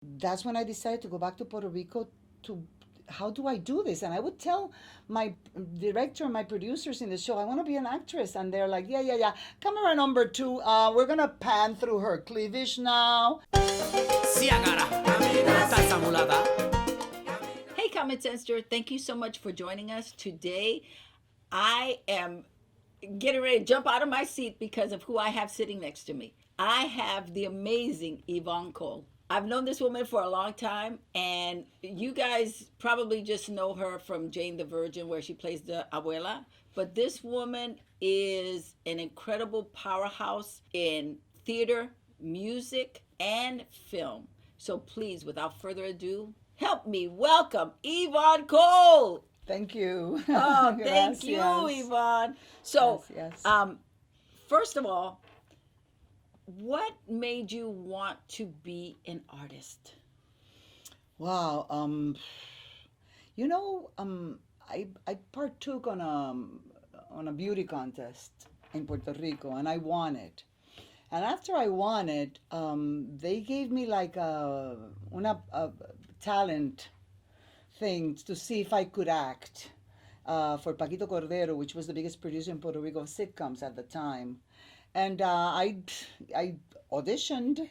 that's when I decided to go back to Puerto Rico to how do I do this? And I would tell my director, my producers in the show, I want to be an actress. And they're like, yeah, yeah, yeah. Camera number two, we're going to pan through her cleavage now. Hey, Common Sense, thank you so much for joining us today. I am getting ready to jump out of my seat because of who I have sitting next to me. I have the amazing Ivonne Coll. I've known this woman for a long time, and you guys probably just know her from Jane the Virgin, where she plays the abuela. But this woman is an incredible powerhouse in theater, music, and film. So please, without further ado, help me welcome Ivonne Coll. Thank you. Oh, thank you, Gracias. Yvonne. So, Yes, yes. first of all, what made you want to be an artist? Wow. You know, I partook on a beauty contest in Puerto Rico, and I won it. And after I won it, they gave me like a talent thing to see if I could act for Paquito Cordero, which was the biggest producer in Puerto Rico of sitcoms at the time. And I auditioned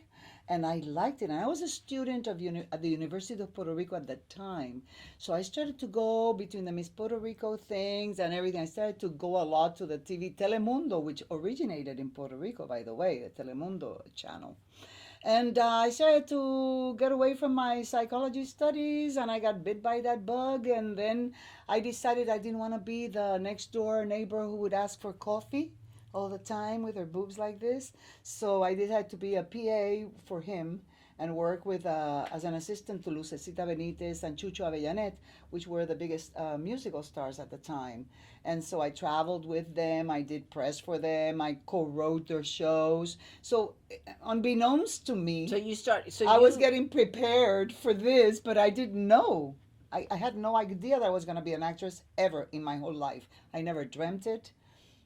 and I liked it. And I was a student at the University of Puerto Rico at that time. So I started to go between the Miss Puerto Rico things and everything. I started to go a lot to the TV Telemundo, which originated in Puerto Rico, by the way, the Telemundo channel. And I started to get away from my psychology studies, and I got bit by that bug. And then I decided I didn't want to be the next door neighbor who would ask for coffee all the time with her boobs like this. So I decided to be a PA for him and work with as an assistant to Lucecita Benitez and Chucho Avellanet, which were the biggest musical stars at the time. And so I traveled with them. I did press for them. I co-wrote their shows. So unbeknownst to So me, you start. So I was you. getting prepared for this, but I didn't know. I had no idea that I was going to be an actress ever in my whole life. I never dreamt it,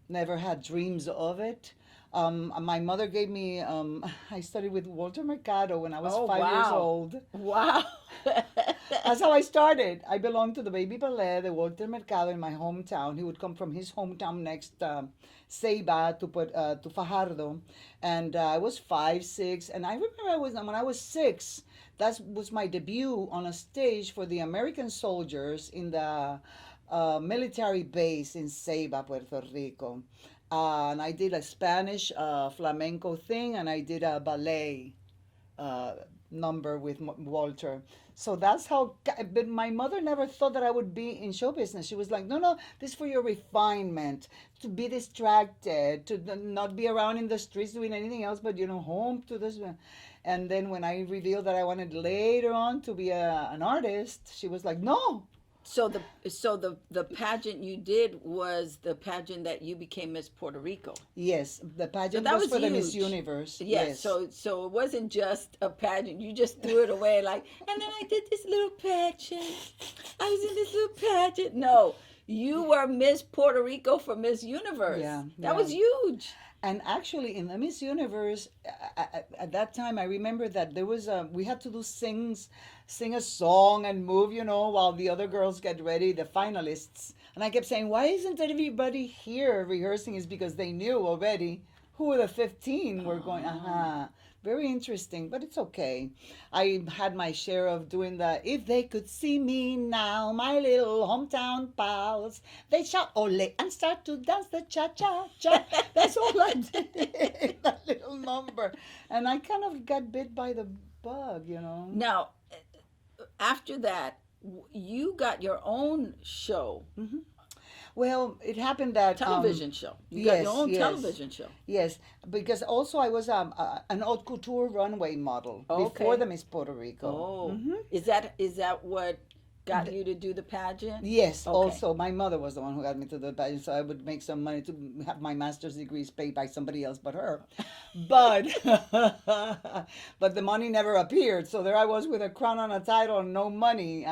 never had dreams of it. My mother gave me, I studied with Walter Mercado when I was Oh 5 years wow, old. wow. That's how I started. I belonged to the baby ballet, the Walter Mercado in my hometown. He would come from his hometown next Ceiba to Fajardo, and I was 5, 6, and I remember I was when I was 6. That was my debut on a stage for the American soldiers in the military base in Ceiba, Puerto Rico. And I did a Spanish flamenco thing, and I did a ballet uh, number with Walter. So that's how. But my mother never thought that I would be in show business. She was like, "No, no, this is for your refinement, to be distracted, to not be around in the streets doing anything else, but home to this." And then when I revealed that I wanted later on to be an artist, she was like, "No." So the pageant you did was the pageant that you became Miss Puerto Rico. Yes, the So pageant that was was for the Miss huge. Universe. Yes. Yes. So it wasn't just a pageant. You just threw it away like, and then I did this little pageant. I was in this little pageant. No, you were Miss Puerto Rico for Miss Universe. Yeah, That yeah. was huge. And actually, in the Miss Universe, at that time, I remember that there was we had to sing a song and move, while the other girls get ready, the finalists. And I kept saying, why isn't everybody here rehearsing? Is because they knew already who were the 15 were going. Oh. Very interesting, but it's okay. I had my share of doing the if they could see me now, my little hometown pals, they shout ole and start to dance the cha cha cha. That's all I did, that little number. And I kind of got bit by the bug. Now, after that, you got your own show, Hmm. Well, it happened that television show. You got your yes, own yes. television show. Yes, because also I was an haute couture runway model before Okay. the Miss Puerto Rico. Oh, Hmm. is that what got you to do the pageant? Yes, Okay. also my mother was the one who got me to the pageant, so I would make some money to have my master's degrees paid by somebody else but her. But but the money never appeared, so there I was with a crown and a title and no money.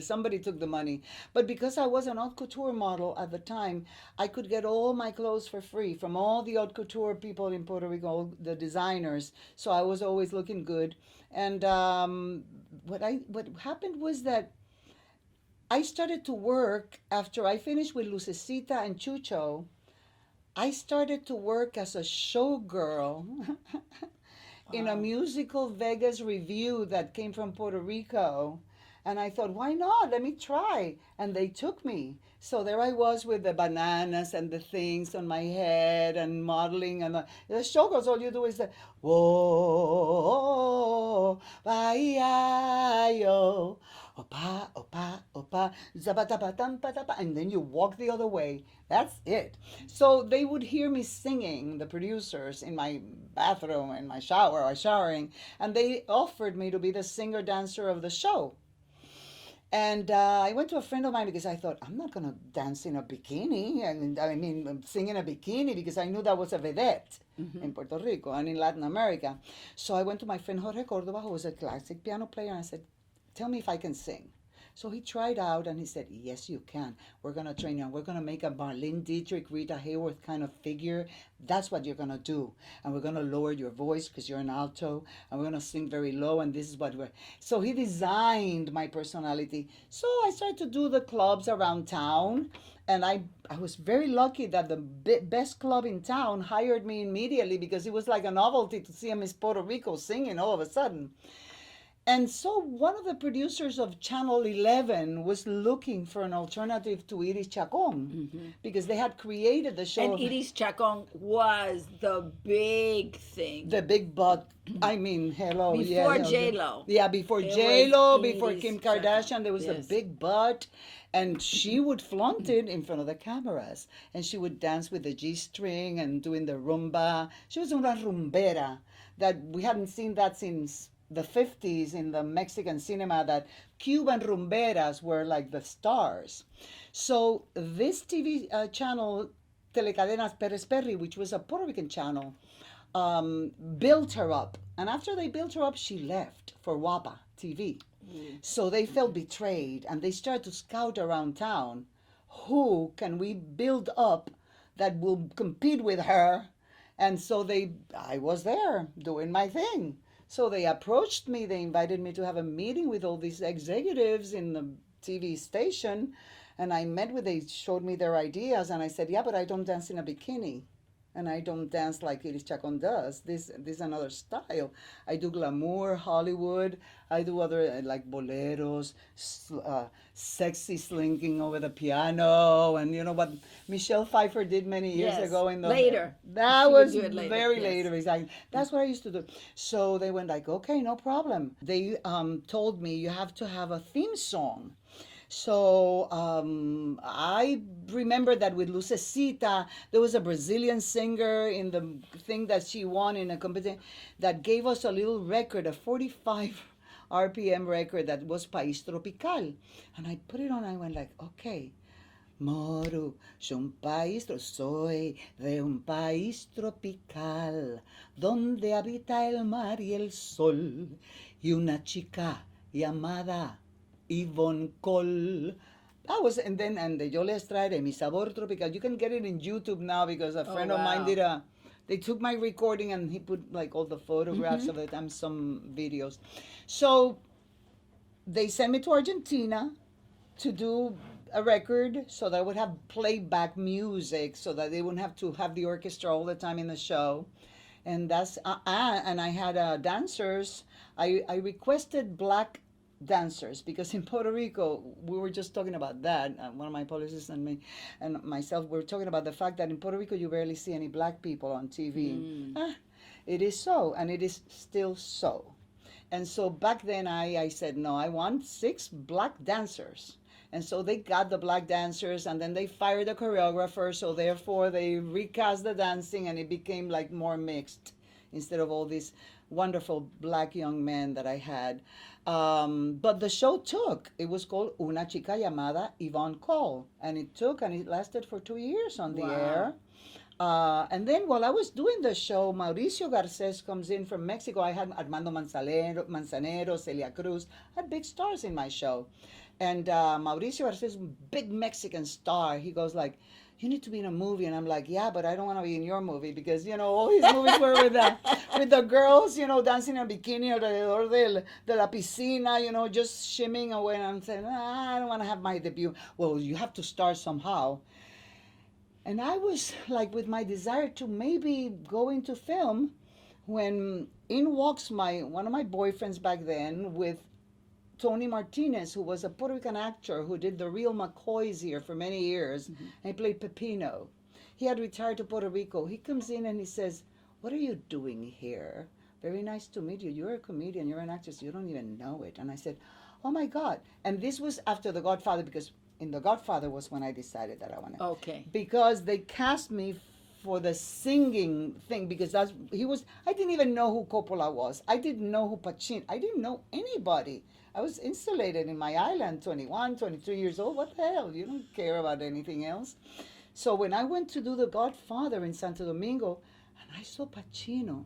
Somebody took the money. But because I was an haute couture model at the time, I could get all my clothes for free from all the haute couture people in Puerto Rico, all the designers. So I was always looking good. And what happened was that I started to work after I finished with Lucecita and Chucho. I started to work as a showgirl in a Wow. musical Vegas review that came from Puerto Rico. And I thought, why not? Let me try. And they took me. So there I was with the bananas and the things on my head and modeling. And the showgirls, all you do is the, whoa, bye, yo, opa, opa, opa, zapatapatampa, and then you walk the other way. That's it. So they would hear me singing, the producers, in my bathroom, in my shower, or showering, and they offered me to be the singer dancer of the show. And I went to a friend of mine because I thought, I'm not going to dance in a bikini. And I mean, sing in a bikini because I knew that was a vedette Hmm. in Puerto Rico and in Latin America. So I went to my friend Jorge Cordova, who was a classic piano player, and I said, tell me if I can sing. So he tried out and he said, yes, you can. We're going to train you. We're going to make a Marlene Dietrich, Rita Hayworth kind of figure. That's what you're going to do. And we're going to lower your voice because you're an alto. And we're going to sing very low. And this is what we're. So he designed my personality. So I started to do the clubs around town. And I was very lucky that the best club in town hired me immediately because it was like a novelty to see a Miss Puerto Rico singing all of a sudden. And so one of the producers of Channel 11 was looking for an alternative to Iris Chacon Hmm. because they had created the show And of Iris Chacon was the big thing the big butt. I mean, hello, yeah, before yeah, J Lo. yeah, before It was J Lo, before Iris Kim Chacon. Kardashian, there was a Yes. big butt, and she would flaunt it in front of the cameras, and she would dance with the G string and doing the rumba. She was una rumbera that we hadn't seen that since the 50s in the Mexican cinema, that Cuban rumberas were like the stars. So this TV channel, Telecadenas Perez Perry, which was a Puerto Rican channel, built her up. And after they built her up, she left for WAPA TV. Mm. So they felt betrayed and they started to scout around town. Who can we build up that will compete with her? And so I was there doing my thing. So they approached me, they invited me to have a meeting with all these executives in the TV station. And I met with, they showed me their ideas, and I said, yeah, but I don't dance in a bikini and I don't dance like Iris Chacon does. This is another style. I do glamour, Hollywood. I do other like boleros, sexy slinking over the piano, and you know what Michelle Pfeiffer did many years Yes. ago in the. Later. That She would was do it later. very Yes. later, exactly. That's what I used to do. So they went like, okay, no problem. They told me you have to have a theme song. So I remember that with Lucecita, there was a Brazilian singer in the thing that she won in a competition that gave us a little record, a 45 RPM record that was País Tropical. And I put it on, I went like, okay. Moro, soy de un país tropical, donde habita el mar y el sol, y una chica llamada Ivonne Coll. That was, and then, and the Yo les traeré mi sabor tropical. You can get it in YouTube now because a Oh, friend of mine wow. did they took my recording and he put like all the photographs Hmm. of it and some videos. So they sent me to Argentina to do a record so that I would have playback music so that they wouldn't have to have the orchestra all the time in the show. And and I had dancers. I requested black dancers because in Puerto Rico we were just talking about that. One of my publicists and me and myself were talking about the fact that in Puerto Rico you barely see any black people on TV. Mm. Ah, it is so, and it is still so. And so back then I said, no, I want 6 black dancers. And so they got the black dancers and then they fired the choreographer. So therefore they recast the dancing and it became like more mixed instead of all these wonderful black young man that I had. But the show took. It was called Una Chica Llamada Ivonne Coll. And it took, and it lasted for 2 years on the Wow. air. And then while I was doing the show, Mauricio Garces comes in from Mexico. I had Armando Manzanero, Celia Cruz. I had big stars in my show. And Mauricio Garces, big Mexican star, he goes like, you need to be in a movie. And I'm like, yeah, but I don't want to be in your movie because, all his movies were with the girls, dancing in a bikini alrededor de la piscina, just shimming away. And I'm saying, I don't want to have my debut. Well, you have to start somehow. And I was like with my desire to maybe go into film when in walks my one of my boyfriends back then with Tony Martinez, who was a Puerto Rican actor who did the real McCoys here for many years, and he played Pepino. He had retired to Puerto Rico. He comes in and he says, "What are you doing here? Very nice to meet you. You're a comedian. You're an actress. You don't even know it." And I said, "Oh my God!" And this was after The Godfather, because in The Godfather was when I decided that I wanted, Okay. because they cast me for the singing thing, because I didn't even know who Coppola was. I didn't know who Pacino. I didn't know anybody. I was insulated in my island, 21, 22 years old. What the hell? You don't care about anything else. So when I went to do The Godfather in Santo Domingo, and I saw Pacino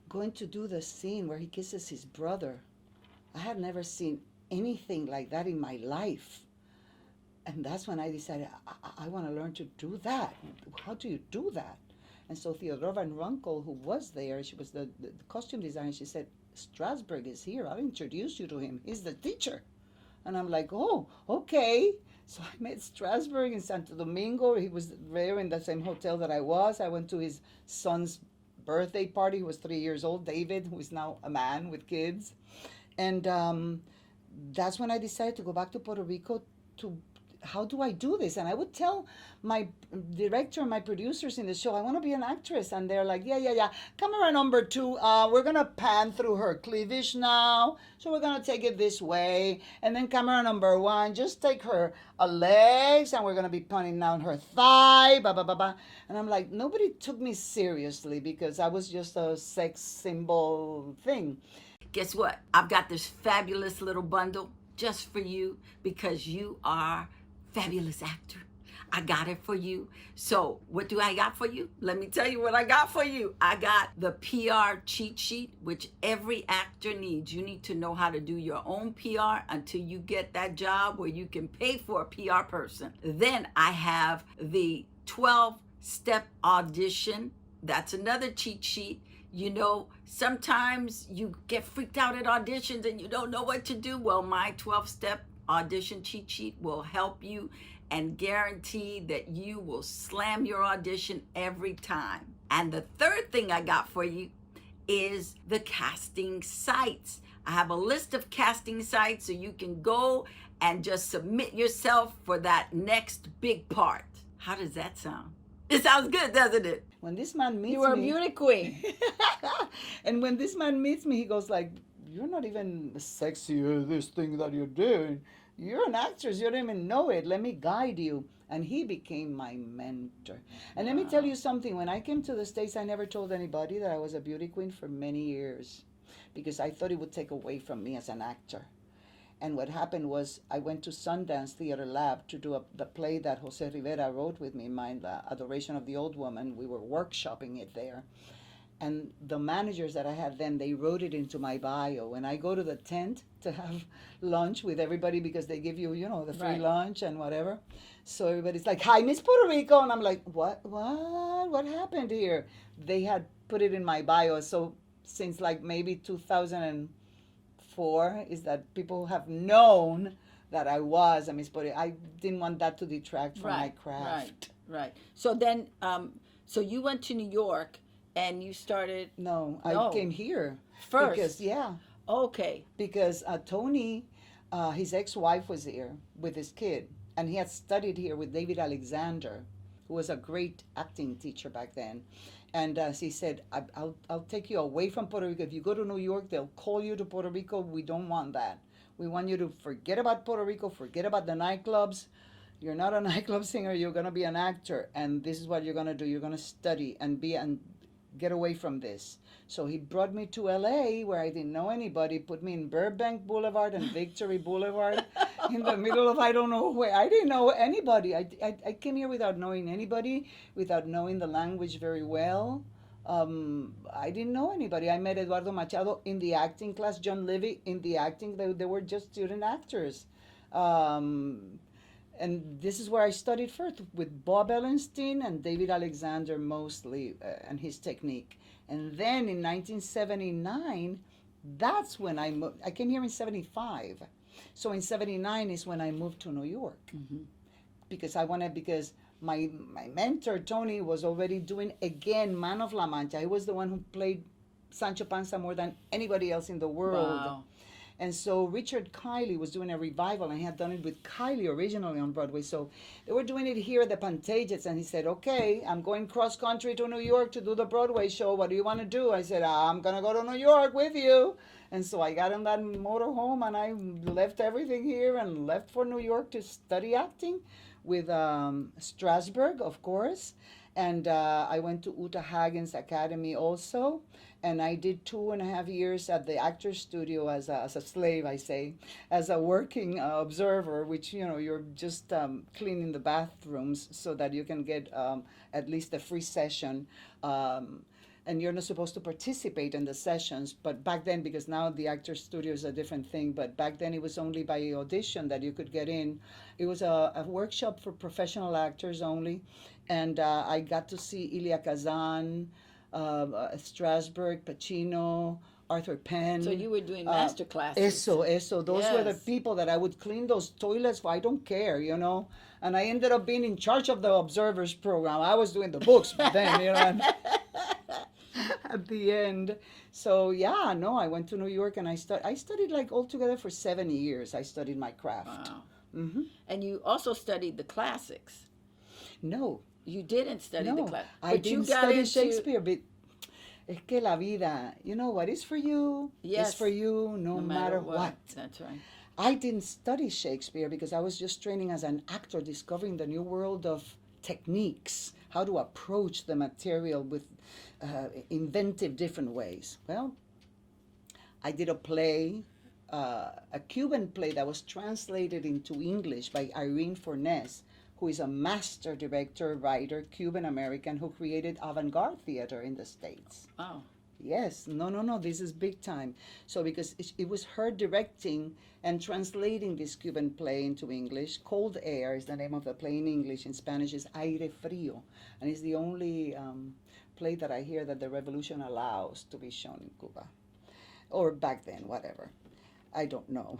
going to do the scene where he kisses his brother, I had never seen anything like that in my life. And that's when I decided I want to learn to do that. How do you do that? And so Theodora Van Runkel, who was there, she was the costume designer, she said, Strasberg is here. I'll introduce you to him. He's the teacher. And I'm like, oh, okay. So I met Strasberg in Santo Domingo. He was there in the same hotel that I was. I went to his son's birthday party. He was 3 years old, David, who is now a man with kids. And that's when I decided to go back to Puerto Rico to how do I do this? And I would tell my director and my producers in the show, I want to be an actress. And they're like, yeah. Camera number 2, we're going to pan through her cleavage now. So we're going to take it this way. And then camera number 1, just take her legs and we're going to be panning down her thigh, blah, blah, blah, blah. And I'm like, nobody took me seriously because I was just a sex symbol thing. Guess what? I've got this fabulous little bundle just for you because you are fabulous actor. I got it for you. So what do I got for you? Let me tell you what I got for you. I got the PR cheat sheet, which every actor needs. You need to know how to do your own PR until you get that job where you can pay for a PR person. Then I have the 12-step audition. That's another cheat sheet. Sometimes you get freaked out at auditions and you don't know what to do. Well, my 12-step audition cheat sheet will help you and guarantee that you will slam your audition every time. And the third thing I got for you is the casting sites. I have a list of casting sites so you can go and just submit yourself for that next big part. How does that sound? It sounds good, doesn't it? When this man meets You are a me, beauty queen. and when this man meets me, he goes like, "You're not even sexy as this thing that you're doing. You're an actress. You don't even know it. Let me guide you." And he became my mentor. And let me tell you something. When I came to the States, I never told anybody that I was a beauty queen for many years because I thought it would take away from me as an actor. And what happened was I went to Sundance Theater Lab to do the play that Jose Rivera wrote with me, The Adoration of the Old Woman. We were workshopping it there. And the managers that I had then, they wrote it into my bio. When I go to the tent to have lunch with everybody because they give you, the free Right. lunch and whatever. So everybody's like, "Hi, Miss Puerto Rico." And I'm like, what happened here? They had put it in my bio. So since like maybe 2004 is that people have known that I was a Miss Puerto Rico. I didn't want that to detract from my craft. Right. So then, so you went to New York and you started. No, I No. came here. First. Because because Tony, his ex-wife was here with his kid, and he had studied here with David Alexander, who was a great acting teacher back then. And he said, I'll take you away from Puerto Rico. If you go to New York, they'll call you to Puerto Rico. We don't want that. We want you to forget about Puerto Rico, forget about the nightclubs. You're not a nightclub singer. You're going to be an actor. And this is what you're going to do. You're going to study and be an get away from this. So he brought me to LA where I didn't know anybody, put me in Burbank Boulevard and Victory Boulevard in the middle of I don't know where. I didn't know anybody. I came here without knowing anybody, without knowing the language very well. I didn't know anybody. I met Eduardo Machado in the acting class, John Levy in the acting. They were just student actors. Um, and this is where I studied first with Bob Ellenstein and David Alexander mostly, and his technique. And then in 1979, that's when I moved. I came here in 75. So in 79 is when I moved to New York because I wanted, because my mentor, Tony, was already doing again Man of La Mancha. He was the one who played Sancho Panza more than anybody else in the world. Wow. And so Richard Kiley was doing a revival, and he had done it with Kiley originally on Broadway. So they were doing it here at the Pantages, and he said, "Okay, I'm going cross country to New York to do the Broadway show. What do you want to do?" I said, "I'm gonna go to New York with you." And so I got in that motorhome, and I left everything here and left for New York to study acting with Strasberg, of course. And I went to Uta Hagen's Academy also. And I did 2.5 years at the Actors Studio as a slave, I say, as a working observer, which, you're just cleaning the bathrooms so that you can get at least a free session. And you're not supposed to participate in the sessions, but back then, because now the Actors Studio is a different thing, but back then it was only by audition that you could get in. It was a workshop for professional actors only, and I got to see Elia Kazan, Strasberg, Pacino, Arthur Penn. So you were doing master classes. Eso. Those were the Yes. people that I would clean those toilets for. I don't care, And I ended up being in charge of the observers program. I was doing the books then, and at the end. So yeah, no, I went to New York and I studied like altogether for 7 years. I studied my craft. Wow. hmm And you also studied the classics. No, You didn't study the no, class, I but you didn't got study into Shakespeare, but es que la vida, what is for you yes, is for you no matter what. That's right. I didn't study Shakespeare because I was just training as an actor, discovering the new world of techniques, how to approach the material with inventive different ways. Well, I did a play, a Cuban play that was translated into English by Irene Fornes, who is a master director, writer, Cuban American, who created avant-garde theater in the States. Oh, Yes, no, this is big time. So because it was her directing and translating this Cuban play into English. Cold Air is the name of the play in English. In Spanish is Aire Frío. And it's the only play that I hear that the revolution allows to be shown in Cuba. Or back then, whatever. I don't know.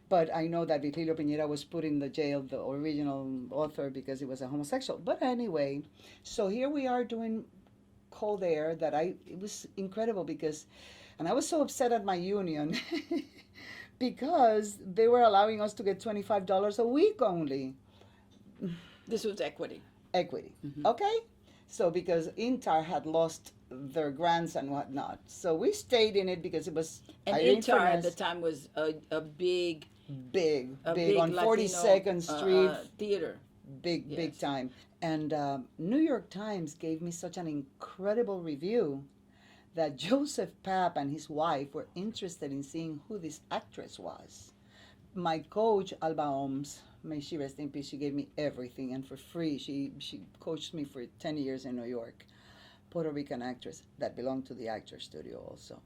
But I know that Virgilio Piñera was put in the jail, the original author, because he was a homosexual. But anyway, so here we are doing Cold Air it was incredible because, and I was so upset at my union because they were allowing us to get $25 a week only. this was equity. Equity. Okay? So because Intar had lost their grants and whatnot. So we stayed in it because it was And Irene Intar at Fornes, the time was a big, big big on Latino, 42nd Street, theater. big Yes. time. And New York Times gave me such an incredible review that Joseph Papp and his wife were interested in seeing who this actress was. My coach, Alba Oms, may she rest in peace, she gave me everything and for free. She coached me for 10 years in New York. Puerto Rican actress that belonged to the Actors Studio also.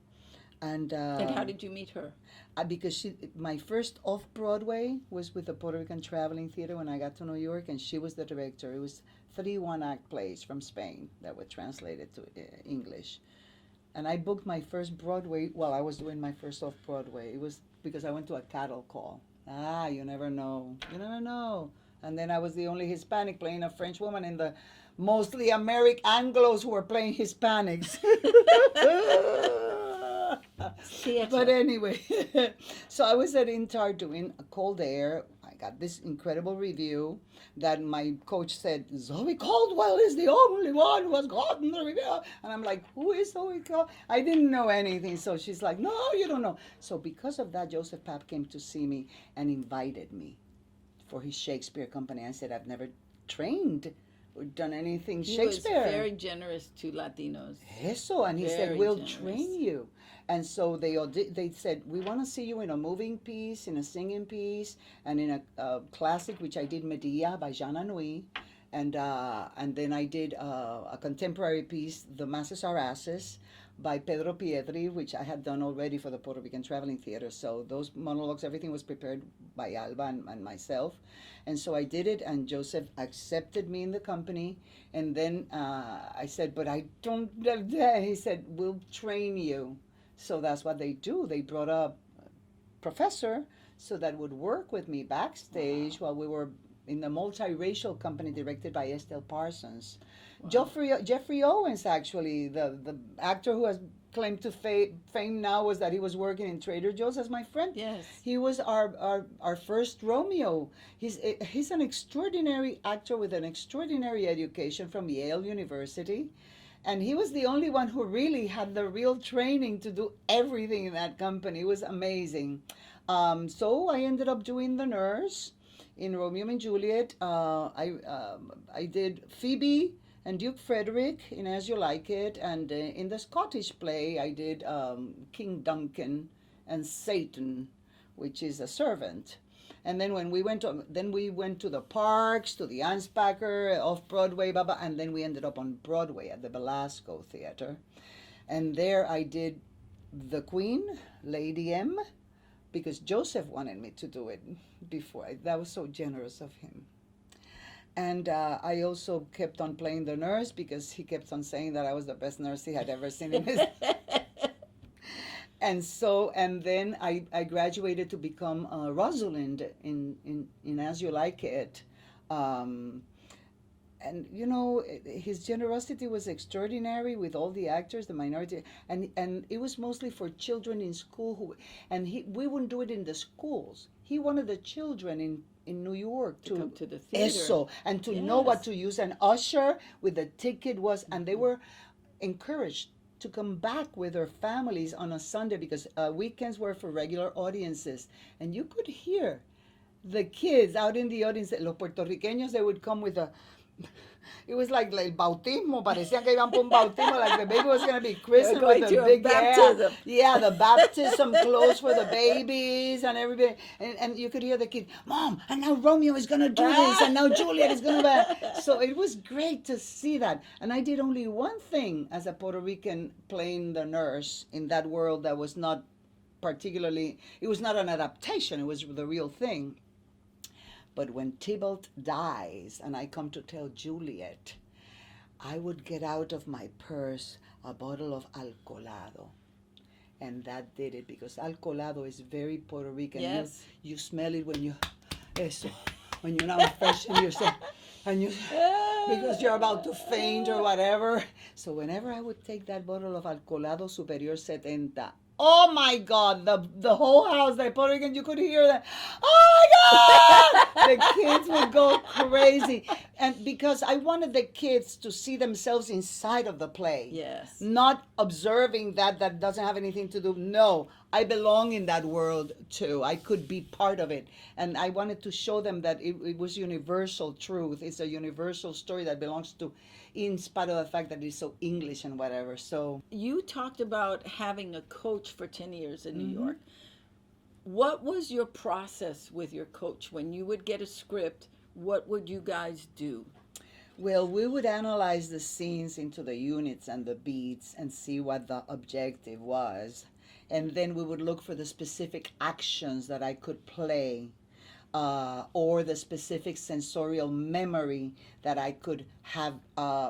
And how did you meet her? because my first off-Broadway was with the Puerto Rican Traveling Theater when I got to New York, and she was the director. It was 3 one-act plays from Spain that were translated to English. And I booked my first Broadway while I was doing my first off-Broadway. It was because I went to a cattle call. You never know. You never know. And then I was the only Hispanic playing a French woman in the mostly Anglos who were playing Hispanics. But anyway, so I was at Intar doing a Cold Air. I got this incredible review that my coach said, Zoe Caldwell is the only one who has gotten the review. And I'm like, who is Zoe Caldwell? I didn't know anything. So she's like, no, you don't know. So because of that, Joseph Papp came to see me and invited me for his Shakespeare company. I said, I've never trained done anything He was Shakespeare. very generous to Latinos. Eso, and he said, Very "We'll generous. train you." And so they said, "We want to see you in a moving piece, in a singing piece, and in a classic, which I did Medea by Jean Anouilh, and then I did a contemporary piece, The Masses Are Asses, by Pedro Pietri, which I had done already for the Puerto Rican Traveling Theater. So those monologues, everything was prepared by Alba and myself. And so I did it, and Joseph accepted me in the company. And then I said, "But I don't have that." He said, "We'll train you." So that's what they do. They brought a professor so that would work with me backstage while we were in the multiracial company directed by Estelle Parsons. Wow. Jeffrey Owens, actually, the actor who has claimed to fame now, was that he was working in Trader Joe's as my friend. Yes. He was our first Romeo. He's an extraordinary actor with an extraordinary education from Yale University. And he was the only one who really had the real training to do everything in that company. It was amazing. So I ended up doing the nurse in Romeo and Juliet. I did Phoebe and Duke Frederick in As You Like It, and in the Scottish play I did King Duncan and Satan, which is a servant. And then we went to the parks, to the Anspacher, off Broadway, blah, and then we ended up on Broadway at the Belasco Theater. And there I did the Queen, Lady M, because Joseph wanted me to do it before. That was so generous of him. And I also kept on playing the nurse because he kept on saying that I was the best nurse he had ever seen in his. And then I graduated to become Rosalind in As You Like It. Um, and his generosity was extraordinary with all the actors, the minority, and it was mostly for children in school we wouldn't do it in the schools. He wanted the children in New York To come to the theater. eso, and to know what Yes. to use. An usher with a ticket and they were encouraged to come back with their families on a Sunday because weekends were for regular audiences. And you could hear the kids out in the audience, los puertorriqueños, they would come with a, it was like el bautismo, parecían que iban por un bautismo, like the baby was going to be christened going with to the a big baptism. Yeah, the baptism clothes for the babies and everybody. And you could hear the kids, "Mom, and now Romeo is going to do this, and now Juliet is going to." So it was great to see that. And I did only one thing as a Puerto Rican playing the nurse in that world that was not particularly, it was not an adaptation, it was the real thing. But when Tybalt dies and I come to tell Juliet, I would get out of my purse a bottle of alcoholado. And that did it because alcoholado is very Puerto Rican. Yes. You smell it eso, when you're not fresh and you because you're about to faint or whatever. So whenever I would take that bottle of alcoholado superior 70, oh my God, the whole house, the Puerto Rican, you could hear that. Oh my God! The kids would go crazy. And because I wanted the kids to see themselves inside of the play. Yes. Not observing that doesn't have anything to do. No, I belong in that world too. I could be part of it. And I wanted to show them that it was universal truth. It's a universal story that belongs to, in spite of the fact that it's so English and whatever. So You talked about having a coach for 10 years in New York. What was your process with your coach when you would get a script? What would you guys do? well, we would analyze the scenes into the units and the beats and see what the objective was. And then we would look for the specific actions that I could play, or the specific sensorial memory that I could have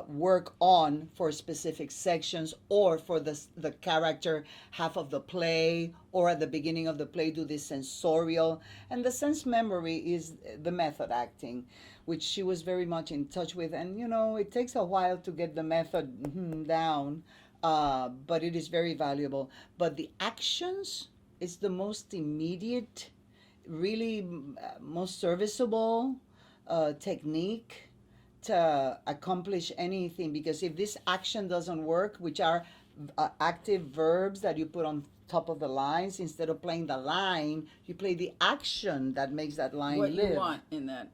work on for specific sections, or for the character half of the play, or at the beginning of the play do this sensorial. And the sense memory is the method acting, which she was very much in touch with. And it takes a while to get the method down, but it is very valuable. But the actions is the most immediate, really most serviceable technique to accomplish anything. Because if this action doesn't work, which are active verbs that you put on top of the lines, instead of playing the line, you play the action that makes that line What live. you want in that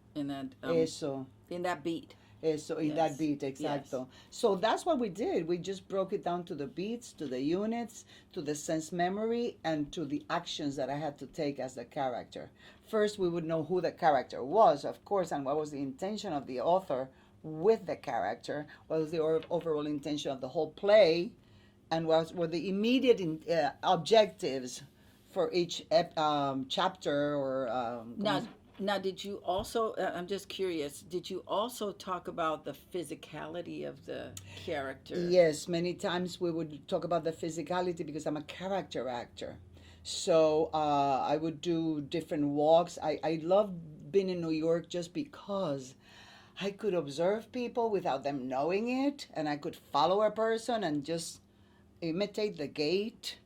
Eso. in that beat. So in that Yes. beat, Yes. exacto. So that's what we did. We just broke it down to the beats, to the units, to the sense memory, and to the actions that I had to take as the character. First, we would know who the character was, of course, and what was the intention of the author with the character, what was the overall intention of the whole play, and what were the immediate objectives for each chapter or Now, now, did you also? I'm just curious. Did you also talk about the physicality of the character? Yes, many times we would talk about the physicality because I'm a character actor. So I would do different walks. I love being in New York just because I could observe people without them knowing it, and I could follow a person and just imitate the gait.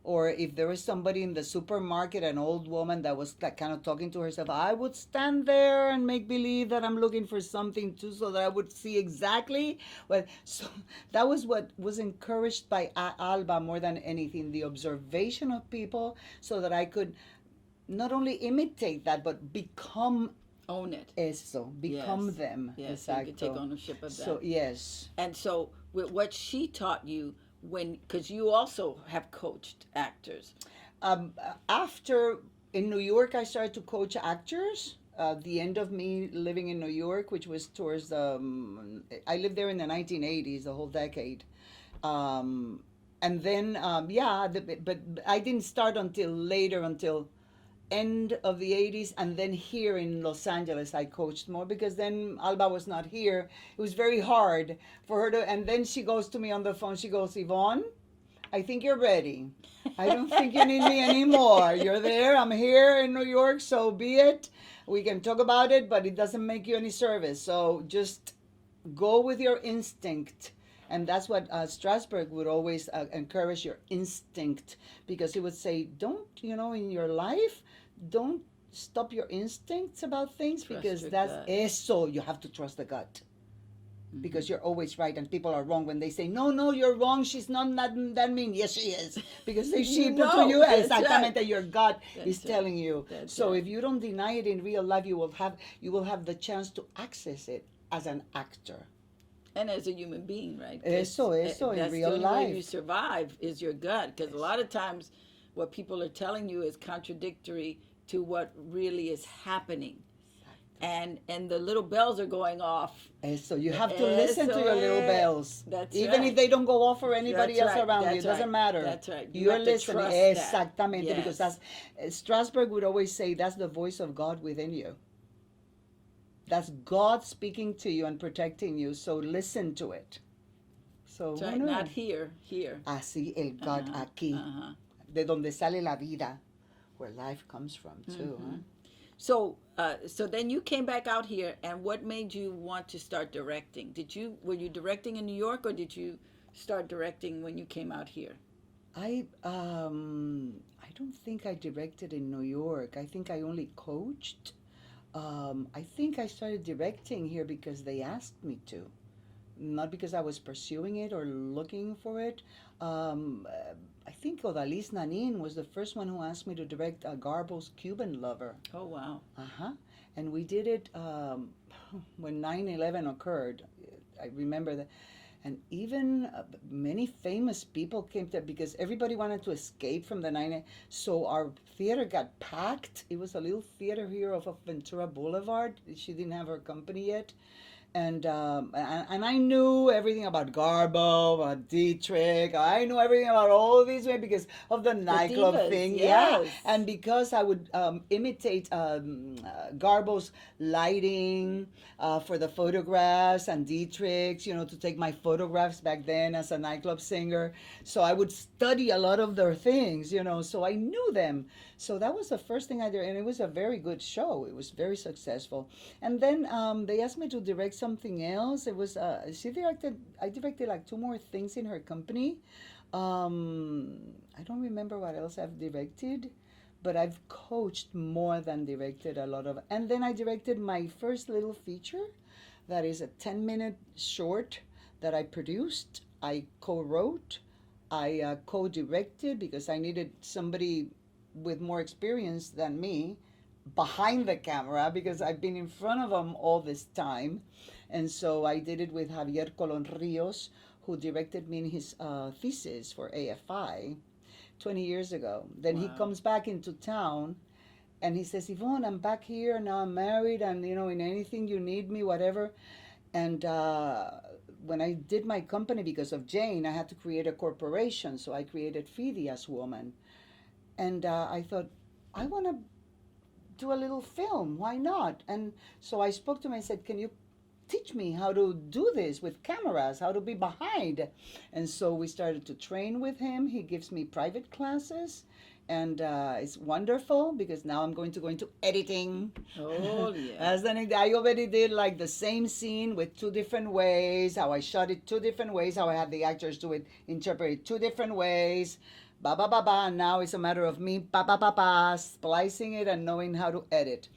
Or if there was somebody in the supermarket, an old woman that was like kind of talking to herself, I would stand there and make believe that I'm looking for something too, so that I would see exactly what. So that was what was encouraged by Alba more than anything, the observation of people, so that I could not only imitate that, but become Own it. eso, become Yes. them. Yes. So you could take Exacto. ownership of So that. yes. And so, with what she taught you, when because you also have coached actors. um, After in New York, I started to coach actors. The end of me living in New York, which was towards I lived there in the 1980s, the whole decade. Um, and then, yeah, but I didn't start until later, until end of the 80s, and then here in Los Angeles I coached more because then Alba was not here. It was very hard for her to, and then she goes to me on the phone, she goes, Yvonne, I think you're ready. I don't think you need me anymore. You're there. I'm here in New York. So be it. We can talk about it, but it doesn't make you any service. So just go with your instinct. And that's what Strasberg would always encourage, your instinct, because he would say, don't, in your life, don't stop your instincts about things, Trust because your that's gut. eso. You have to trust the gut, Mm-hmm. because you're always right and people are wrong when they say, no, no, you're wrong, she's not that mean. Yes, she is, because if You she put to know, you that's right. exactamente, your gut is That's right. telling you. That's So right. if you don't deny it in real life, you will have the chance to access it as an actor. And as a human being, right? Eso in That's the real only way you life. survive is your gut. Because a lot of times, what people are telling you is contradictory to what really is happening, and the little bells are going off. Eso, you have to listen to Eso your little es. bells. That's Even if right. they don't go off for anybody That's else right. around you, it That's doesn't right. matter. That's right. You You're have to listening. trust that. Exactamente, because Yes. that's Strasberg would always say, that's the voice of God within you. That's God speaking to you and protecting you. So listen to it. So That's who right. knew? Not here. Here. Así el God Uh-huh. aquí, Uh-huh. de donde sale la vida, where life comes from too. Mm-hmm. Huh? So then you came back out here, and what made you want to start directing? Were you directing in New York, or did you start directing when you came out here? I don't think I directed in New York. I think I only coached. I think I started directing here because they asked me to, not because I was pursuing it or looking for it. I think Odalis Nanin was the first one who asked me to direct Garbo's Cuban Lover. Oh wow. Uh-huh. And we did it when 9/11 occurred. I remember that. And even many famous people came to, because everybody wanted to escape from the 9. So our theater got packed. It was a little theater here off of Ventura Boulevard. She didn't have her company yet. And I knew everything about Garbo, about Dietrich. I knew everything about all these men because of the The nightclub divas, thing. Yeah, yes. and because I would imitate Garbo's lighting for the photographs, and Dietrich's, to take my photographs back then as a nightclub singer. So I would study a lot of their things, so I knew them. So that was the first thing I did, and it was a very good show. It was very successful. And then they asked me to direct something else. It was I directed like two more things in her company. I don't remember what else I've directed, but I've coached more than directed a lot of. And then I directed my first little feature, that is a 10-minute short that I produced. I co-wrote. I co-directed because I needed somebody with more experience than me, behind the camera because I've been in front of them all this time. And so I did it with Javier Colon Rios, who directed me in his thesis for AFI 20 years ago. Then he Wow. comes back into town and he says, Yvonne, I'm back here now. I'm married, and in anything you need me, whatever. And when I did my company because of Jane, I had to create a corporation. So I created Phidias Woman. And I thought, I want to do a little film. Why not? And so I spoke to him and said, can you teach me how to do this with cameras, how to be behind? And so we started to train with him. He gives me private classes. And it's wonderful because now I'm going to go into editing. Oh yeah. As I already did like the same scene with two different ways, how I shot it two different ways, how I had the actors do it, interpret it two different ways. Ba ba ba ba. And now it's a matter of me ba ba ba ba splicing it and knowing how to edit.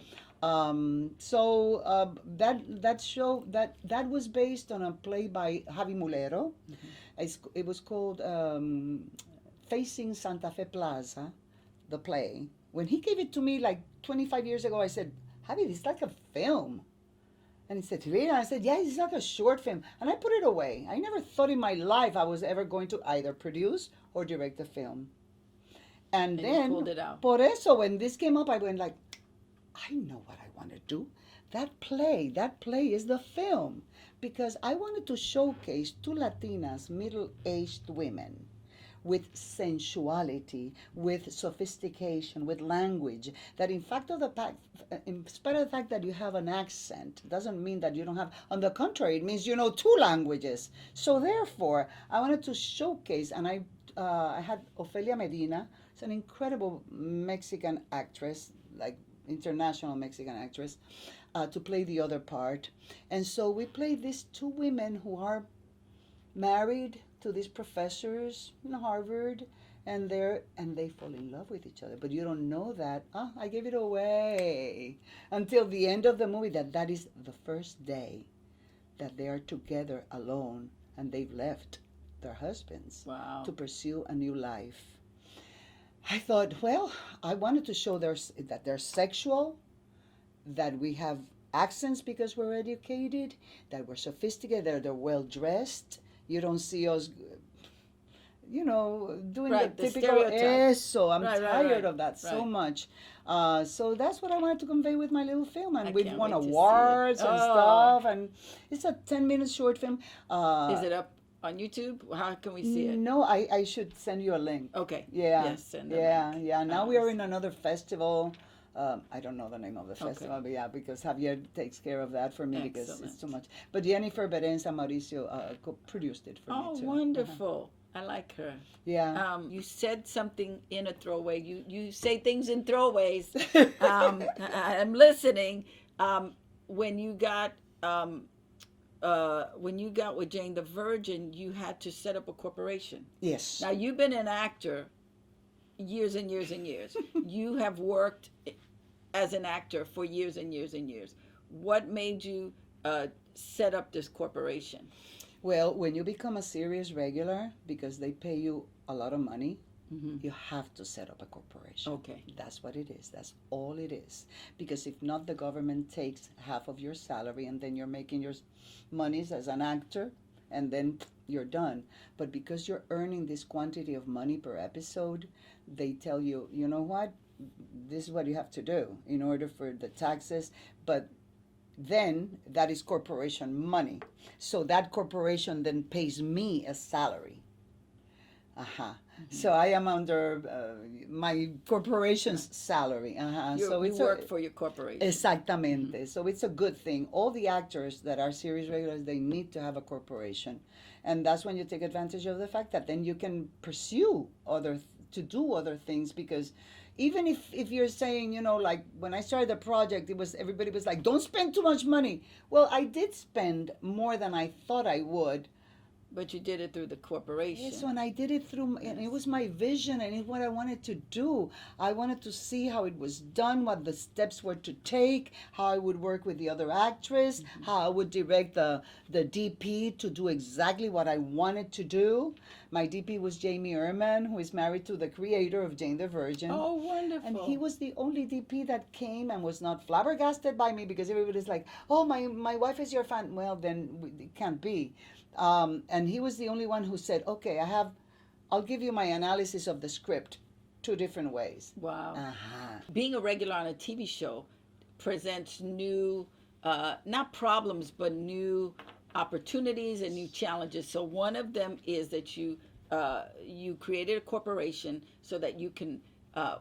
That show that was based on a play by Javi Mulero. It was called Facing Santa Fe Plaza, the play. When he gave it to me like 25 years ago, I said, Javi, it's like a film. And he said, really? And I said, yeah, it's like a short film. And I put it away. I never thought in my life I was ever going to either produce or direct a film. And And you then, pulled it out. por eso, when this came up, I went like, I know what I want to do. That play is the film. Because I wanted to showcase two Latinas, middle-aged women, with sensuality, with sophistication, with language. That in spite of the fact that you have an accent, doesn't mean that you don't have. On the contrary, it means you know two languages. So therefore, I wanted to showcase, and I had Ofelia Medina. It's an incredible Mexican actress, like international Mexican actress, to play the other part. And so we played these two women who are married to these professors in Harvard, and they fall in love with each other. But you don't know that. I gave it away until the end of the movie. That is the first day that they are together alone, and they've left their husbands Wow. to pursue a new life. I thought, well, I wanted to show that they're sexual, that we have accents because we're educated, that we're sophisticated, that they're well dressed. You don't see us, doing Right, the the typical stereotype. eso. I'm Right, right, tired right, of that so right. much. So that's what I wanted to convey with my little film. And I we've can't won wait to see it. awards and Oh. stuff. And it's a 10-minute short film. Is it up on YouTube? How can we see it? No, I should send you a link. Okay. Yeah. Yes, send the Yeah, link. yeah. Now we are in another festival. I don't know the name of the Okay. festival, but yeah, because Javier takes care of that for me because it's Excellent. too much. But Jennifer Berenza Mauricio produced it for Oh, me too. wonderful. I like her. Yeah. You said something in a throwaway. You say things in throwaways. I'm listening. When you got with Jane the Virgin, you had to set up a corporation. Yes. Now you've been an actor years and years and years. You have worked as an actor for years and years and years. What made you set up this corporation? Well, when you become a series regular, because they pay you a lot of money, Mm-hmm. you have to set up a corporation. Okay. That's what it is. That's all it is. Because if not, the government takes half of your salary, and then you're making your monies as an actor, and then you're done. But because you're earning this quantity of money per episode, they tell you, you know what? This is what you have to do in order for the taxes. But then that is corporation money. So that corporation then pays me a salary. So I am under my corporation's salary. So You work for your corporation. Exactamente. So it's a good thing. All the actors that are series regulars, they need to have a corporation. And that's when you take advantage of the fact that then you can pursue to do other things, because even if you're saying, like when I started the project, everybody was like, don't spend too much money. Well, I did spend more than I thought I would, But you did it through the Yes, corporation. when I did it through, and it Yes. was my vision, and it's what I wanted to do. I wanted to see how it was done, what the steps were to take, how I would work with the other actress, Hmm. how I would direct the DP to do exactly what I wanted to do. My DP was Jamie Ehrman, who is married to the creator of Jane the Virgin. Oh, And he wonderful. was the only DP that came and was not flabbergasted by me because everybody's like, "Oh, my wife is your fan." Well, then it can't be. And he was the only one who said, "Okay, I'll give you my analysis of the script, two different ways." Wow. Uh huh. Being a regular on a TV show presents new, not problems, but new opportunities and new challenges. So one of them is that you created a corporation so that you can uh,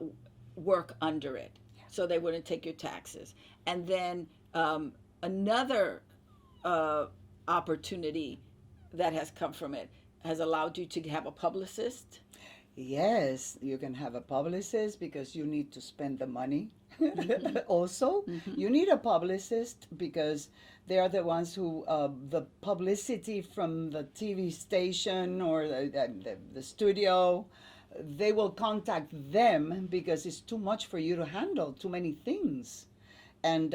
work under it, so they wouldn't take your taxes. And then another uh, opportunity that has come from it has allowed you to have a publicist. Yes, you can have a publicist because you need to spend the money. Hmm. Also, Hmm. you need a publicist because they are the ones who, the publicity from the TV station or the studio, they will contact them because it's too much for you to handle, too many things. And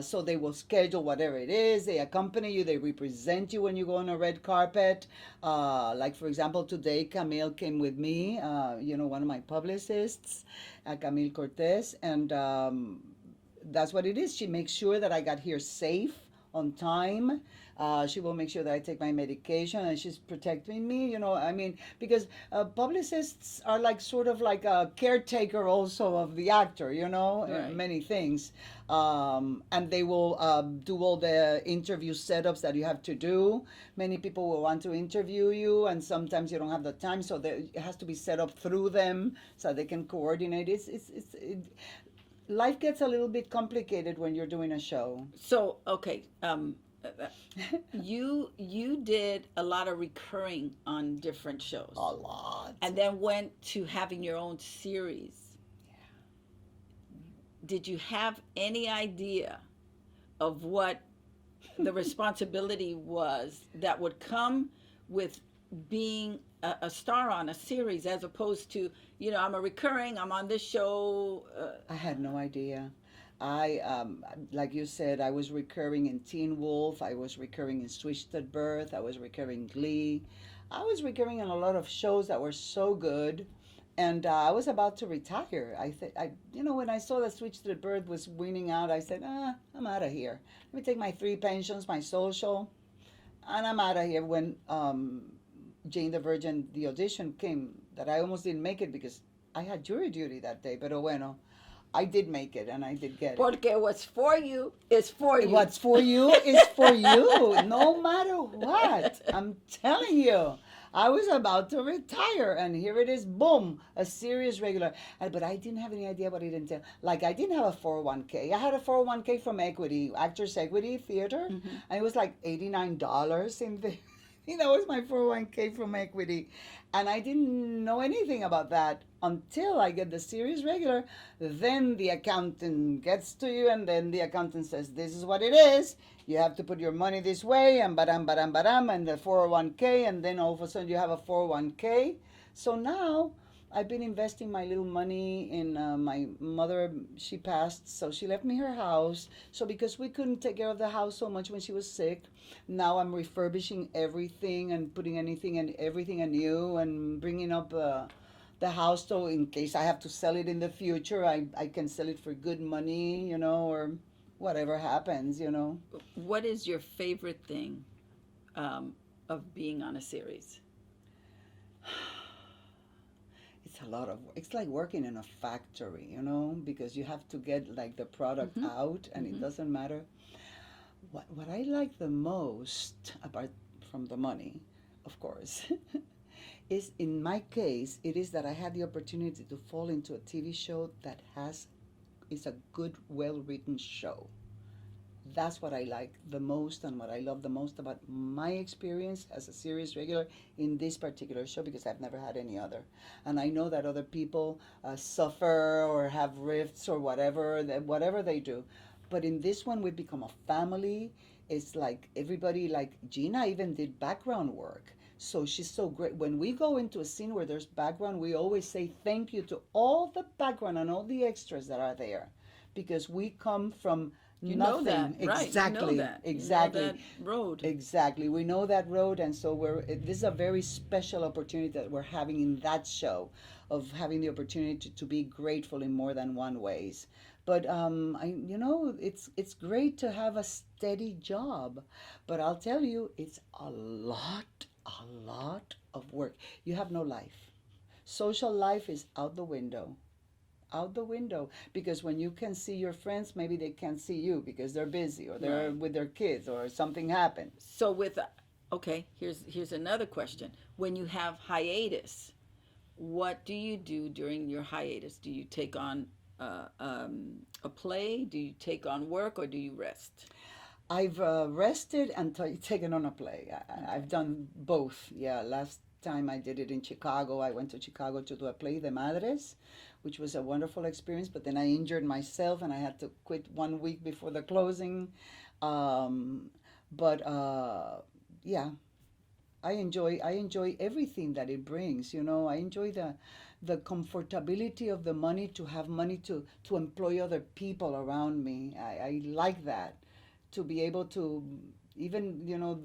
so they will schedule whatever it is. They accompany you. They represent you when you go on a red carpet. Like for example, today Camille came with me. One of my publicists, Camille Cortez, and that's what it is. She makes sure that I got here safe on time. She will make sure that I take my medication, and she's protecting me. I mean, because publicists are like sort of like a caretaker also of the actor. Right. Many things, and they will do all the interview setups that you have to do. Many people will want to interview you, and sometimes you don't have the time, so it has to be set up through them so they can coordinate. Life gets a little bit complicated when you're doing a show. So okay, you did a lot of recurring on different A shows, lot. and then went to having your own series. Did you have any idea of what the responsibility was that would come with being a star on a series, as opposed to, I'm a recurring, I'm on this show. I had no idea. Like you said, I was recurring in Teen Wolf. I was recurring in Switched at Birth. I was recurring Glee. I was recurring in a lot of shows that were so good, and I was about to retire. When I saw that Switched at Birth was winning out, I said, I'm out of here. Let me take my three pensions, my social, and I'm out of here. When Jane the Virgin, the audition came, that I almost didn't make it because I had jury duty that day. Pero bueno, I did make it and I did get it. Porque what's for you is for you. What's for you is for you, no matter what. I'm telling you. I was about to retire, and here it is, boom, a serious regular. But I didn't have any idea what it entailed. Like, I didn't have a 401k. I had a 401k from Equity, Actors Equity Theater, Hmm. and it was like $89 in the. That was my 401k from Equity. And I didn't know anything about that until I get the series regular. Then the accountant gets to you, and then the accountant says, "This is what it is. You have to put your money this way," and badam, badam, badam, and the 401k, and then all of a sudden you have a 401k. So now I've been investing my little money in my mother. She passed, so she left me her house. So because we couldn't take care of the house so much when she was sick, now I'm refurbishing everything and putting anything and everything anew and bringing up the house so in case I have to sell it in the future, I can sell it for good money, or whatever happens. What is your favorite thing of being on a series? It's a lot of it's like working in a factory, because you have to get like the product Hmm. out and it Hmm. doesn't matter. What I like the most, apart from the money, of course, is in my case, it is that I had the opportunity to fall into a TV show that is a good, well written show. That's what I like the most and what I love the most about my experience as a series regular in this particular show because I've never had any other. And I know that other people suffer or have rifts or whatever they do. But in this one, we become a family. It's like everybody, like Gina even did background work. So she's so great. When we go into a scene where there's background, we always say thank you to all the background and all the extras that are there, because we come from You know that, nothing. right? You know Exactly, that. You know exactly. that road. Exactly. We know that road, and so this is a very special opportunity that we're having in that show, of having the opportunity to be grateful in more than one ways. But it's great to have a steady job, but I'll tell you, it's a lot of work. You have no life. Social life is out the window, because when you can see your friends, maybe they can't see you because they're busy, or they're Right. with their kids, or something happened. So with okay, here's another question. When you have hiatus, what do you do during your hiatus? Do you take on a play? Do you take on work, or do you rest? I've rested and taken on a play. I've Okay. done both. Yeah, last time I did it in Chicago. I went to Chicago to do a play, The Madres, which was a wonderful experience. But then I injured myself and I had to quit 1 week before the closing. Um, but yeah, I enjoy everything that it brings. I enjoy the comfortability of the money, to have money to employ other people around me. I like that, to be able to, even,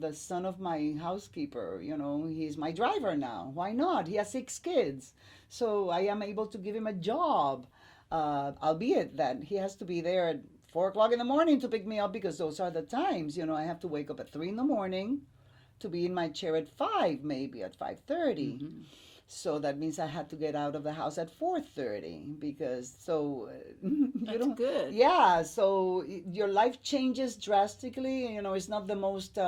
the son of my housekeeper, he's my driver now. Why not? He has 6 kids, so I am able to give him a job, albeit that he has to be there at 4 o'clock in the morning to pick me up, because those are the times. I have to wake up at 3 in the morning to be in my chair at 5, maybe at 5:30. Mm-hmm. So that means I had to get out of the house at 4:30, because so you That's don't. good. Yeah, so your life changes drastically. It's not the most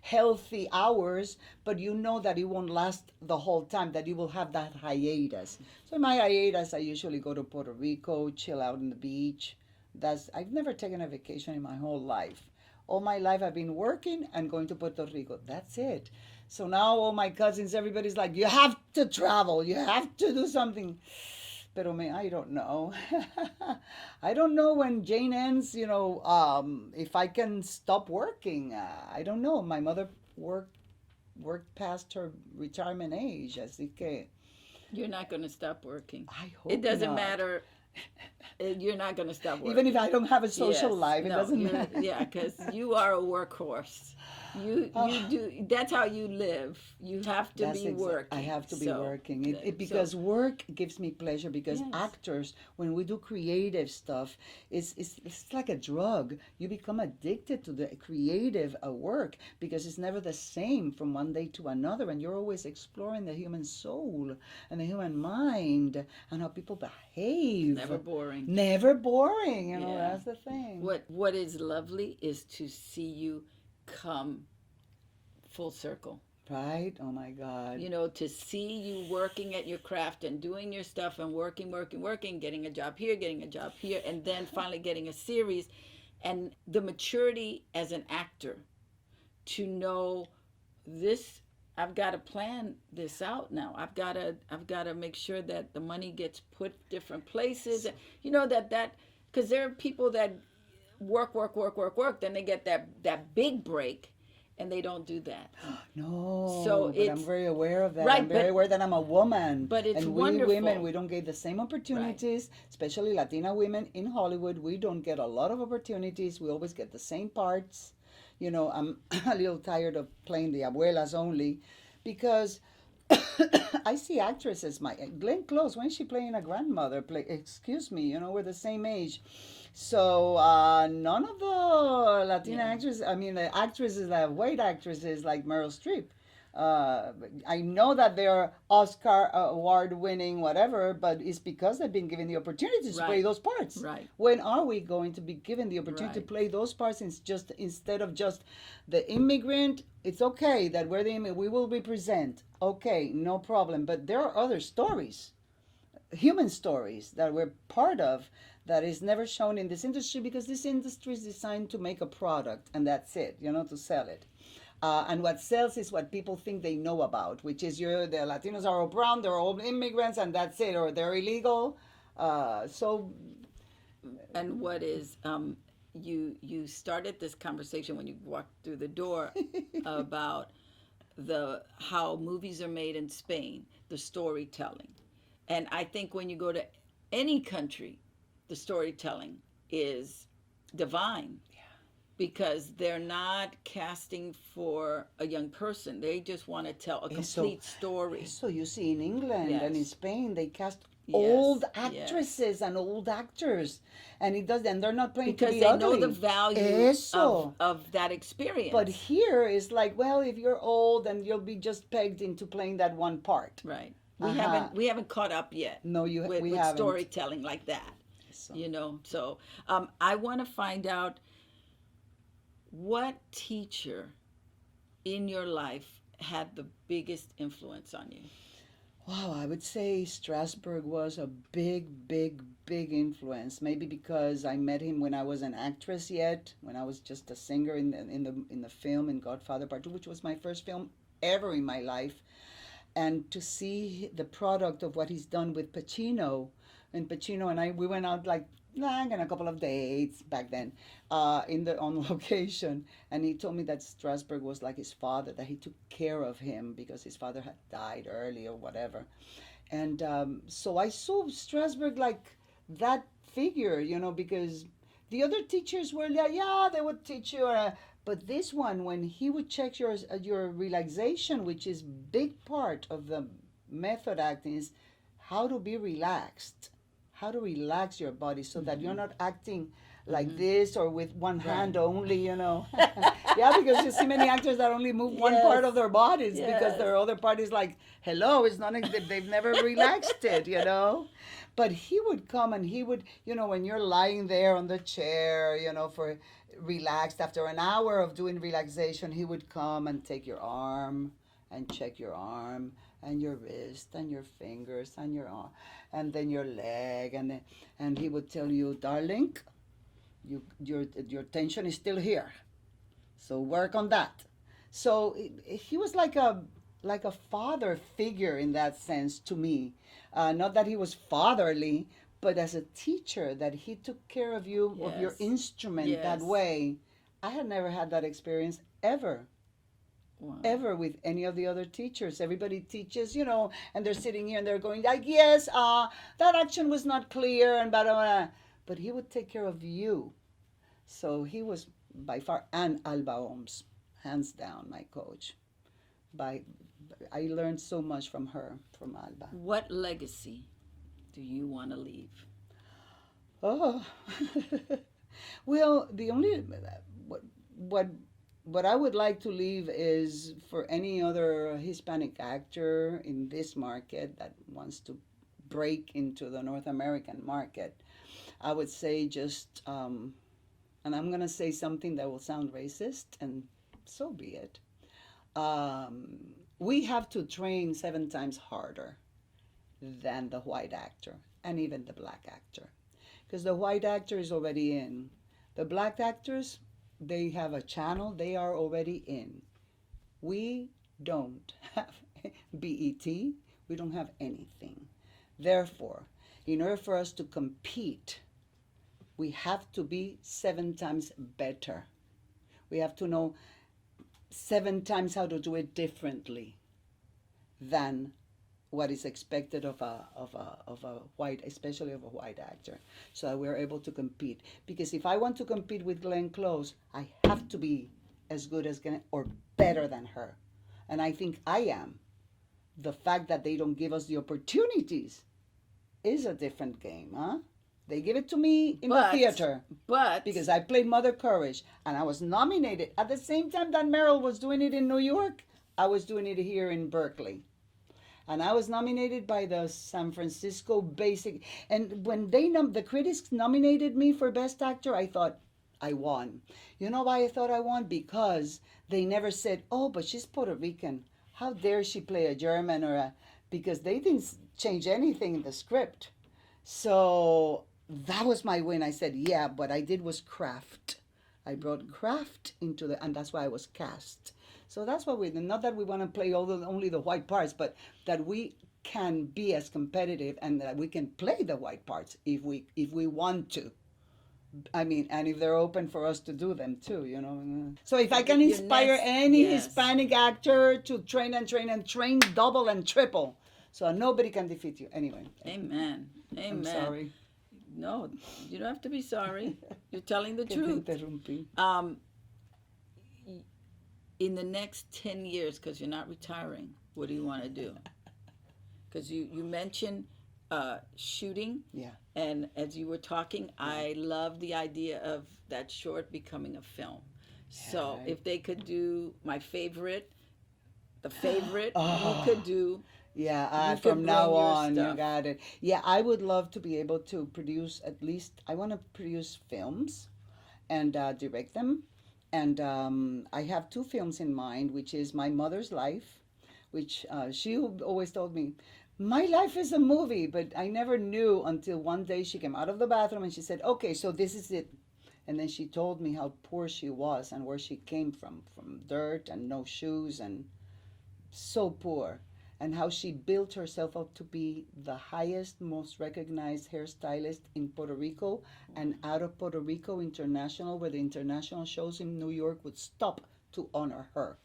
healthy hours, but you know that it won't last the whole time. That you will have that hiatus. So in my hiatus, I usually go to Puerto Rico, chill out on the beach. I've never taken a vacation in my whole life. All my life I've been working and going to Puerto Rico. That's it. So now all my cousins, everybody's like, you have to travel, you have to do something. Pero me, I don't know. I don't know when Jane ends, if I can stop working. I don't know. My mother worked worked past her retirement age, así que You're not going to stop working. I It hope doesn't not. matter. You're not going to stop Even if working. I don't have a social Yes, life, it no, doesn't you're matter. yeah, because you are a workhorse. You Ah, do. That's how you live. You have to that's be exact. I working. have to be So, working. so Because work gives me pleasure. Because yes, actors, when we do creative stuff, it's like a drug. You become addicted to the creative work, because it's never the same from one day to another, and you're always exploring the human soul and the human mind and how people it's behave. never boring. Never boring. Yeah. That's the thing. What is lovely is to see you come full circle. Right? Oh my God. To see you working at your craft and doing your stuff and working, working, working, getting a job here, getting a job here, and then finally getting a series, and the maturity as an actor to know this. I've got to plan this out now. I've got to make sure that the money gets put different places. That because there are people that work, work, work, work, work. Then they get that big break, and they don't do that. So No, but I'm it's very aware of that. I'm right, very aware that I'm a woman. but it's And we women, wonderful. we don't get the same Right. opportunities, especially Latina women in Hollywood. We don't get a lot of opportunities. We always get the same parts. I'm a little tired of playing the abuelas only, because I see actresses, my Glenn Close, when she playing a grandmother, excuse me, we're the same age. So none of the Latina Yeah. actresses, I mean, the actresses that white actresses like Meryl Streep. Uh, I know that they're Oscar award winning, whatever, but it's because they've been given the opportunity to play Right. those parts. Right. When are we going to be given the opportunity to Right. play those parts, instead of just the immigrant? It's okay that we're the immigrant, we will represent. Okay, no problem. But there are other stories, human stories, that we're part of, that is never shown in this industry, because this industry is designed to make a product, and that's it, to sell it. And what sells is what people think they know about, which is the Latinos are all brown, they're all immigrants, and that's it, or they're illegal. So And what is you started this conversation when you walked through the door about the how movies are made in Spain, the storytelling. And I think when you go to any country, the storytelling is divine because they're not casting for a young person. They just want to tell a Eso, complete story. eso you see in England and in Yes. Spain, they cast Yes. old Yes. actresses and old actors, and it does, and they're not playing to Because be they know the ugly. value Eso. of that But experience. here is like, well, if you're old, then you'll be just pegged into playing that one part. Right. Uh-huh. We haven't caught up yet No, we with haven't. storytelling like that. So, You know. So I want to find out what teacher in your life had the biggest influence on you. wow, I would say Strasberg was a big, big, big influence. Maybe because I met him when I was an actress yet, when I was just a singer in the film in Godfather Part 2, which was my first film ever in my life. And to see the product of what he's done with Pacino, and Pacino and I, we went out like on a couple of dates back then, in the on location, and he told me that Strasberg was like his father, that he took care of him because his father had died early or whatever. And so I saw Strasberg like that figure, because the other teachers were like, yeah, they would teach you, but this one, when he would check your relaxation, which is big part of the method acting, is how to be relaxed, how to relax your body so that you're Mm-hmm. not acting like Mm-hmm. this. Or with one Right. hand only. Yeah, because you see many actors that only move one part Yes. of their bodies because Yes. their other part is like, hello, it's not, they've never relaxed it. But he would come and he would, when you're lying there on the chair, for relaxed, after an hour of doing relaxation, he would come and take your arm and check your arm and your wrist and your fingers and your arm and then your leg, and he would tell you, darling, your tension is still here, so work on that. So he was like a father figure in that sense to me. Not that he was fatherly, but as a teacher, that he took care of you, of your Yes. instrument that Yes. way. I had never had that experience ever, Wow. ever with any of the other teachers. Everybody teaches, and they're sitting here and they're going like, yes, that action was not clear and blah, blah, blah. But he would take care of you. So he was by far, and Alba Ohms, hands down, my coach. By I learned so much from her, from Alba. What legacy do you want to leave? Oh, well, the only what what what I would like to leave is for any other Hispanic actor in this market that wants to break into the North American market. I would say just, and I'm gonna say something that will sound racist, and so be it. Um, we have to train 7 times harder than the white actor and even the black actor, because the white actor is already in. The black actors, they have a channel, they are already in. We don't have BET, we don't have anything. Therefore, in order for us to compete, we have to be 7 times better. We have to know 7 times how to do it differently than what is expected of a white, especially of a white actor, so that we're able to compete. Because if I want to compete with Glenn Close, I have to be as good as Glenn or better than her, and I think I am. The fact that they don't give us the opportunities is a different game, huh? They give it to me in the But theater but because I played Mother Courage and I was nominated at the same time that Meryl was doing it in New York. I was doing it here in Berkeley, and I was nominated by the San Francisco Basic. And when the critics nominated me for Best Actor, I thought I won. You know why I thought I won? Because they never said, "Oh, but she's Puerto Rican. How dare she play a German or a?" Because they didn't change anything in the script. So that was my win. I said, "Yeah, what I did was craft. I brought craft into and that's why I was cast." So that's what we, not that we want to play only the white parts, but that we can be as competitive and that we can play the white parts if we want to. I mean, and if they're open for us to do them too, you know. So if I can Your inspire next, any yes. Hispanic actor to train and train and train double and triple, so nobody can defeat you. Anyway, Amen. I'm Amen. sorry. No, you don't have to be sorry. You're telling the Que te truth. interrumpí. Um, in the next 10 years, because you're not retiring, what do you want to do? Because you mentioned shooting. Yeah. And as you were talking, I love the idea of that short becoming a film. So right. if they could do my favorite, the favorite, Oh. you could do. Yeah, You could from bring now your on, you stuff. got it. Yeah, I would love to be able to produce at least, I want to produce films and direct them. And I have two films in mind, which is My Mother's Life, which she always told me, my life is a movie, but I never knew until one day she came out of the bathroom and she said, okay, so this is it. And then she told me how poor she was and where she came from dirt and no shoes and so poor, and how she built herself up to be the highest, most recognized hairstylist in Puerto Rico and out of Puerto Rico International, where the international shows in New York would stop to honor her.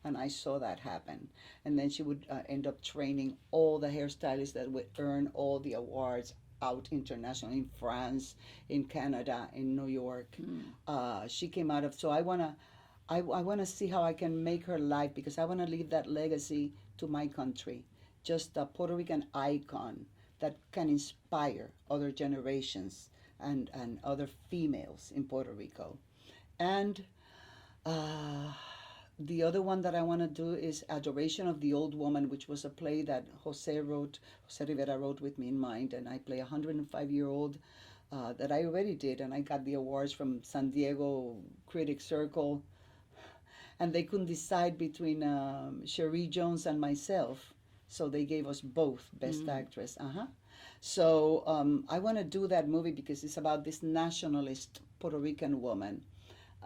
And I saw that happen. And then she would end up training all the hairstylists that would earn all the awards out internationally in France, in Canada, in New York. She came out of, so I want to see how I can make her life, because I want to leave that legacy to my country. Just a Puerto Rican icon that can inspire other generations and other females in Puerto Rico. And uh, the other one that I want to do is Adoration of the Old Woman, which was a play that Jose Rivera wrote with me in mind. And I play a 105-year-old that I already did. And I got the awards from San Diego Critic Circle, and they couldn't decide between Cherie Jones and myself, so they gave us both Best Actress. So I want to do that movie because it's about this nationalist Puerto Rican woman,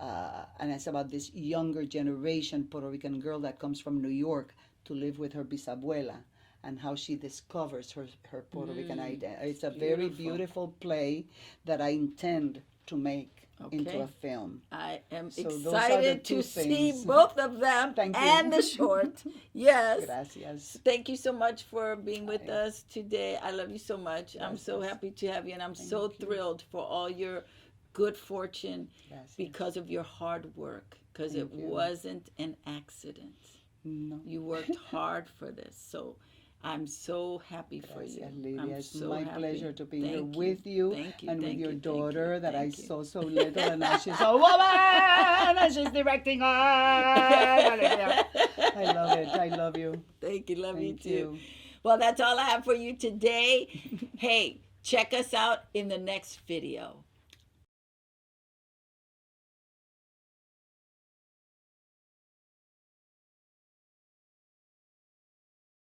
and it's about this younger generation Puerto Rican girl that comes from New York to live with her bisabuela, and how she discovers her Puerto Rican identity. It's a very beautiful play that I intend to make into a film. I am So those are the excited two to see things. both of them Thank you. and the short. Yes. Gracias. Thank you so much for being with us today. I love you so much. I'm so Gracias. happy to have you, and I'm so Thank you. thrilled for all your good fortune Gracias. because of your hard work, because it Thank you. wasn't an accident. No. You worked hard for this. So I'm so happy for you. Gracias, Lydia. I'm It's so my happy. pleasure to be Thank here you. with you, Thank you, and with thank your you, thank daughter you, that I thank you. saw so little, and now she's a woman and she's directing us. I love it. I love you. Thank you. Love Thank you too. you. Well, that's all I have for you today. Hey, check us out in the next video.